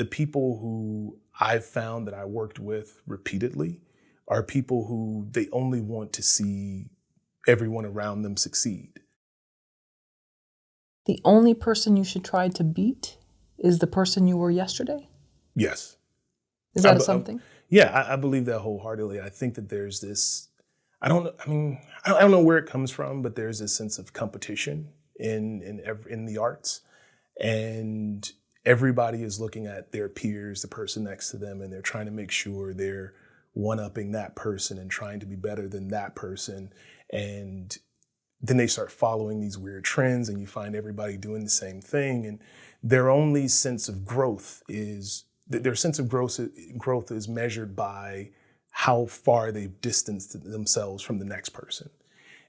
the people who I've found that I worked with repeatedly are people who they only want to see everyone around them succeed. The only person you should try to beat is the person you were yesterday? Yes. Is that something? Yeah, I believe that wholeheartedly. I think that there's this, I don't know where it comes from, but there's this sense of competition in the arts. And everybody is looking at their peers, the person next to them, and they're trying to make sure they're one-upping that person and trying to be better than that person. And then they start following these weird trends, and you find everybody doing the same thing. And their only sense of growth is growth is measured by how far they've distanced themselves from the next person.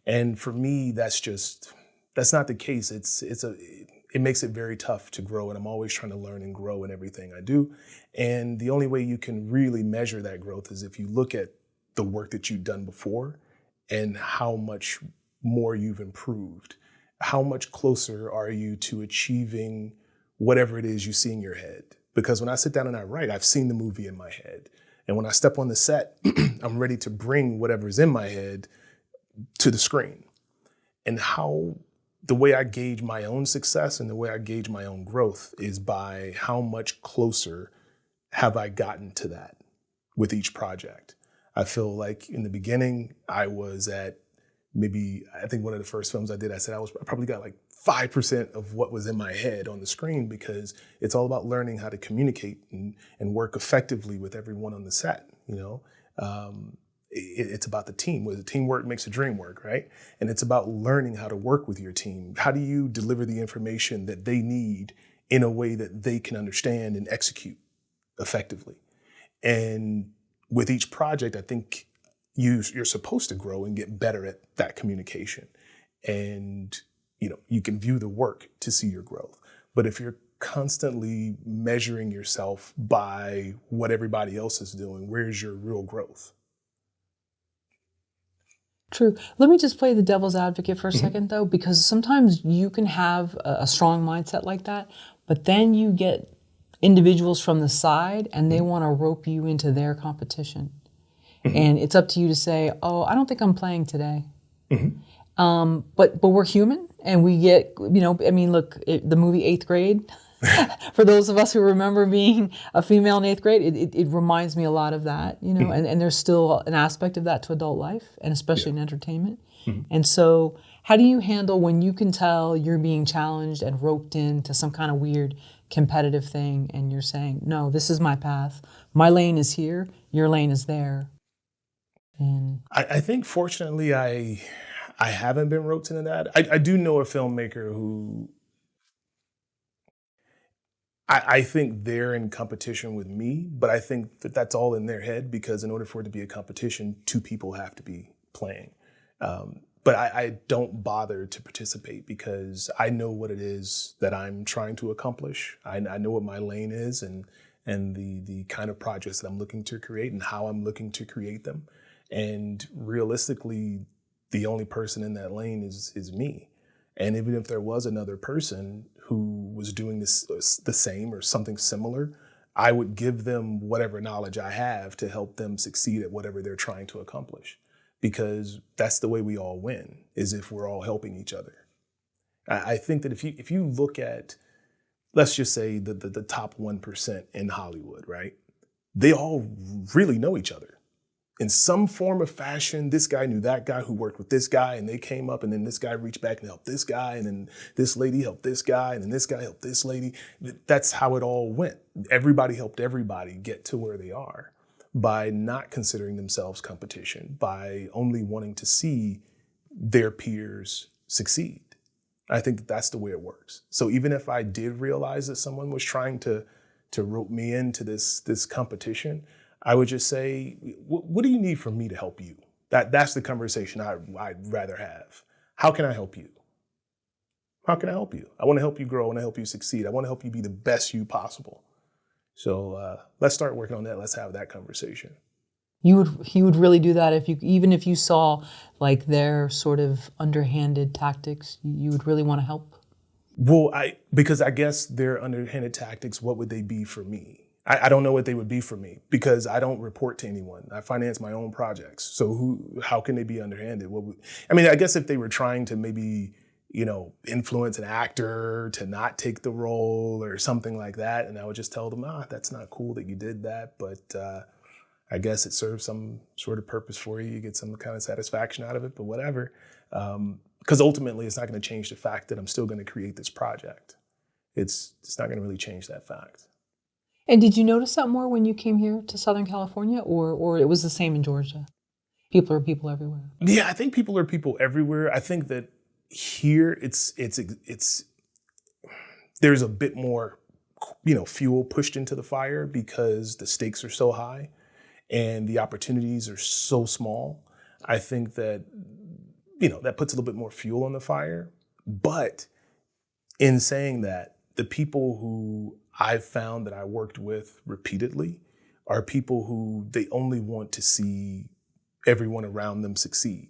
And for me, that's not the case. It makes it very tough to grow, and I'm always trying to learn and grow in everything I do. And the only way you can really measure that growth is if you look at the work that you've done before and how much more you've improved. How much closer are you to achieving whatever it is you see in your head? Because when I sit down and I write, I've seen the movie in my head. And when I step on the set, I'm ready to bring whatever's in my head to the screen. And the way I gauge my own success and the way I gauge my own growth is by how much closer have I gotten to that with each project. I feel like in the beginning, I was at I think one of the first films I did, I probably got like 5% of what was in my head on the screen, because it's all about learning how to communicate and work effectively with everyone on the set. It's about the team. Where the teamwork makes the dream work, right? And it's about learning how to work with your team. How do you deliver the information that they need in a way that they can understand and execute effectively? And with each project, I think you're supposed to grow and get better at that communication. And, you can view the work to see your growth. But if you're constantly measuring yourself by what everybody else is doing, where's your real growth? True. Let me just play the devil's advocate for a second, though, because sometimes you can have a strong mindset like that, but then you get individuals from the side and they want to rope you into their competition. And it's up to you to say, oh, I don't think I'm playing today. But we're human, and we get, look, the movie 8th Grade, for those of us who remember being a female in 8th grade, it reminds me a lot of that, and there's still an aspect of that to adult life, and especially in entertainment. And so how do you handle when you can tell you're being challenged and roped into some kind of weird competitive thing, and you're saying, no, this is my path. My lane is here. Your lane is there. And I think, fortunately, I haven't been roped into that. I do know a filmmaker who I think they're in competition with me, but I think that that's all in their head, because in order for it to be a competition, two people have to be playing. But I don't bother to participate, because I know what it is that I'm trying to accomplish. I know what my lane is, and the kind of projects that I'm looking to create and how I'm looking to create them. And realistically, the only person in that lane is me. And even if there was another person who was doing this the same or something similar, I would give them whatever knowledge I have to help them succeed at whatever they're trying to accomplish. Because that's the way we all win, is if we're all helping each other. I think that if you look at, let's just say the top 1% in Hollywood, right? They all really know each other. In some form or fashion, this guy knew that guy who worked with this guy, and they came up, and then this guy reached back and helped this guy, and then this lady helped this guy, and then this guy helped this lady. That's how it all went. Everybody helped everybody get to where they are by not considering themselves competition, by only wanting to see their peers succeed. I think that that's the way it works. So even if I did realize that someone was trying to rope me into this competition, I would just say, what do you need from me to help you? That's the conversation I'd rather have. How can I help you? How can I help you? I want to help you grow. I want to help you succeed. I want to help you be the best you possible. So let's start working on that. Let's have that conversation. you would really do that even if you saw like their sort of underhanded tactics, you would really want to help? Well, because I guess their underhanded tactics, what would they be for me? I don't know what they would be for me because I don't report to anyone. I finance my own projects. So how can they be underhanded? I guess if they were trying to maybe, influence an actor to not take the role or something like that, and I would just tell them, that's not cool that you did that, but I guess it serves some sort of purpose for you. You get some kind of satisfaction out of it, but whatever. Because ultimately, it's not going to change the fact that I'm still going to create this project. It's not going to really change that fact. And did you notice that more when you came here to Southern California, or it was the same in Georgia? People are people everywhere. Yeah, I think people are people everywhere. I think that here there's a bit more, fuel pushed into the fire because the stakes are so high and the opportunities are so small. I think that, that puts a little bit more fuel on the fire. But in saying that, the people who I've found that I worked with repeatedly are people who they only want to see everyone around them succeed.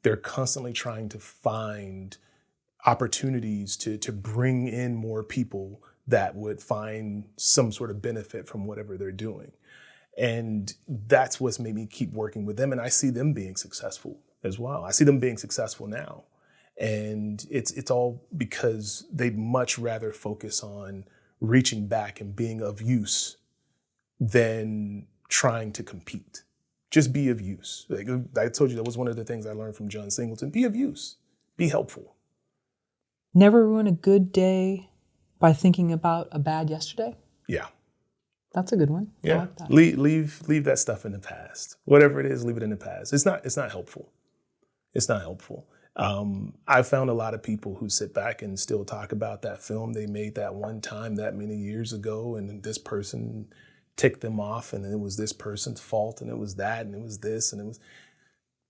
They're constantly trying to find opportunities to bring in more people that would find some sort of benefit from whatever they're doing. And that's what's made me keep working with them. And I see them being successful as well. I see them being successful now. And it's all because they'd much rather focus on reaching back and being of use than trying to compete. Just be of use. Like I told you, that was one of the things I learned from John Singleton. Be of use. Be helpful. Never ruin a good day by thinking about a bad yesterday? Yeah. That's a good one. Yeah. I like that. Leave that stuff in the past. Whatever it is, leave it in the past. It's not helpful. It's not helpful. I found a lot of people who sit back and still talk about that film they made that one time that many years ago, and this person ticked them off, and it was this person's fault, and it was that, and it was this, and it was.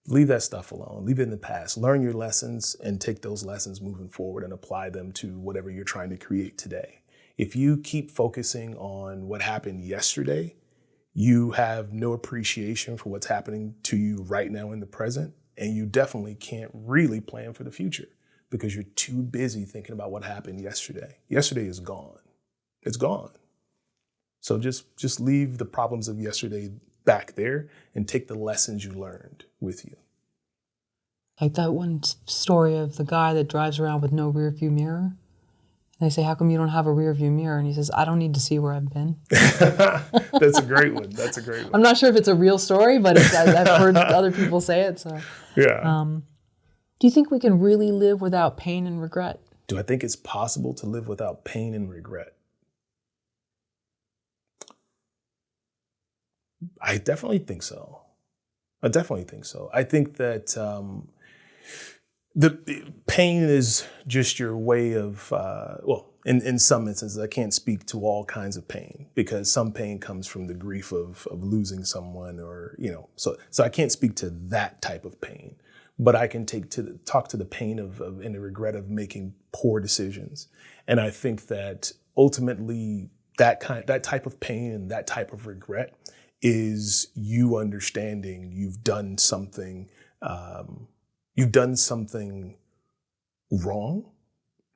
Leave that stuff alone. Leave it in the past. Learn your lessons and take those lessons moving forward and apply them to whatever you're trying to create today. If you keep focusing on what happened yesterday, you have no appreciation for what's happening to you right now in the present. And you definitely can't really plan for the future because you're too busy thinking about what happened yesterday. Yesterday is gone. It's gone. So just leave the problems of yesterday back there and take the lessons you learned with you. Like that one story of the guy that drives around with no rear view mirror. And they say, how come you don't have a rear view mirror? And he says, I don't need to see where I've been. That's a great one. I'm not sure if it's a real story, but I've heard other people say it. So, yeah. Do you think we can really live without pain and regret? Do I think it's possible to live without pain and regret? I definitely think so. I think that the pain is just your way of, in some instances, I can't speak to all kinds of pain because some pain comes from the grief of losing someone or, so I can't speak to that type of pain, but I can talk to the pain of and the regret of making poor decisions. And I think that ultimately that type of pain and that type of regret is you understanding you've done something wrong,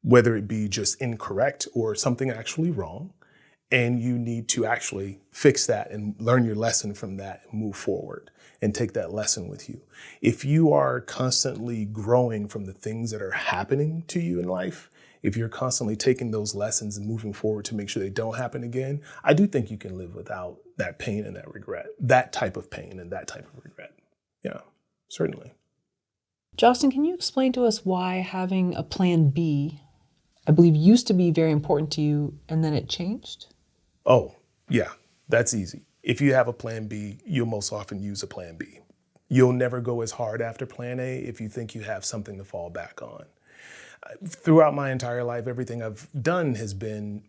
whether it be just incorrect or something actually wrong, and you need to actually fix that and learn your lesson from that and move forward and take that lesson with you. If you are constantly growing from the things that are happening to you in life, if you're constantly taking those lessons and moving forward to make sure they don't happen again, I do think you can live without that pain and that regret, that type of pain and that type of regret. Yeah, certainly. Joston, can you explain to us why having a plan B, I believe, used to be very important to you and then it changed? Oh, yeah, that's easy. If you have a plan B, you'll most often use a plan B. You'll never go as hard after plan A if you think you have something to fall back on. Throughout my entire life, everything I've done has been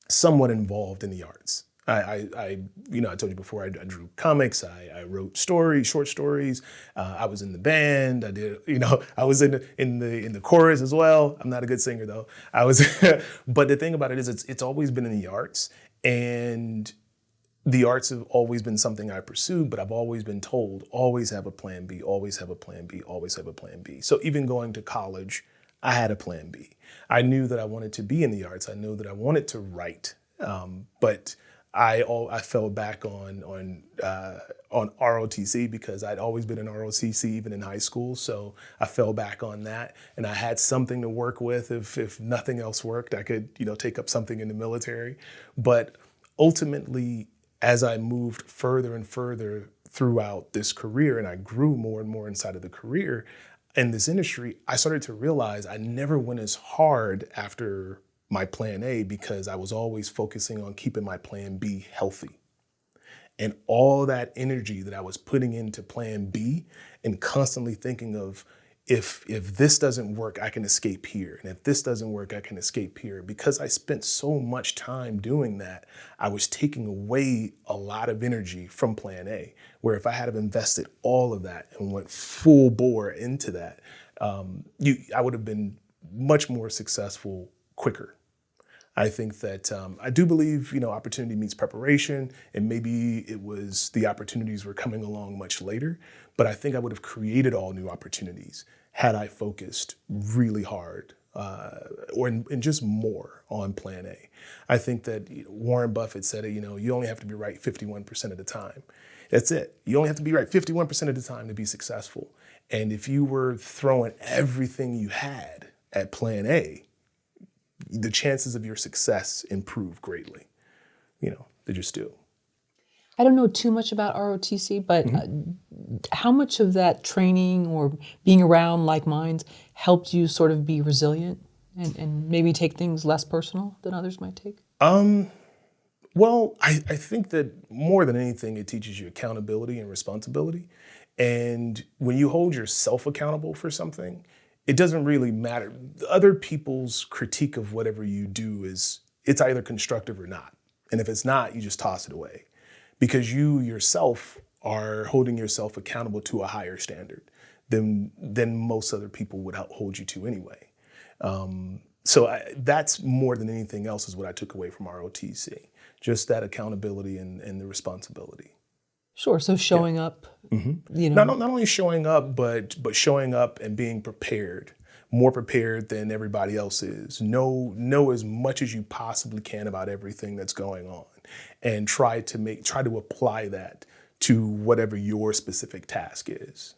somewhat involved in the arts. I told you before, I drew comics, I wrote short stories. I was in the band. I did, I was in the chorus as well. I'm not a good singer though. But the thing about it is, it's always been in the arts, and the arts have always been something I pursued. But I've always been told, always have a plan B, always have a plan B, always have a plan B. So even going to college, I had a plan B. I knew that I wanted to be in the arts. I knew that I wanted to write, but I fell back on ROTC because I'd always been in ROTC even in high school. So I fell back on that, and I had something to work with. If nothing else worked, I could take up something in the military. But ultimately, as I moved further and further throughout this career, and I grew more and more inside of the career in this industry, I started to realize I never went as hard after my plan A because I was always focusing on keeping my plan B healthy. And all that energy that I was putting into plan B and constantly thinking of, if this doesn't work, I can escape here. And if this doesn't work, I can escape here. Because I spent so much time doing that, I was taking away a lot of energy from plan A, where if I had invested all of that and went full bore into that, I would have been much more successful quicker. I think that I do believe, opportunity meets preparation, and maybe it was the opportunities were coming along much later, but I think I would have created all new opportunities had I focused really hard and just more on plan A. I think that Warren Buffett said it, you only have to be right 51% of the time. That's it. You only have to be right 51% of the time to be successful. And if you were throwing everything you had at plan A, the chances of your success improve greatly. They just do. I don't know too much about ROTC, but how much of that training or being around like minds helped you sort of be resilient and maybe take things less personal than others might take? Well, I think that more than anything, it teaches you accountability and responsibility. And when you hold yourself accountable for something, it doesn't really matter. Other people's critique of whatever you do it's either constructive or not. And if it's not, you just toss it away. Because you yourself are holding yourself accountable to a higher standard than most other people would hold you to anyway. That's more than anything else is what I took away from ROTC. Just that accountability and the responsibility. Sure. So showing up, Not only showing up, but showing up and being prepared, more prepared than everybody else is. Know as much as you possibly can about everything that's going on, and try to apply that to whatever your specific task is.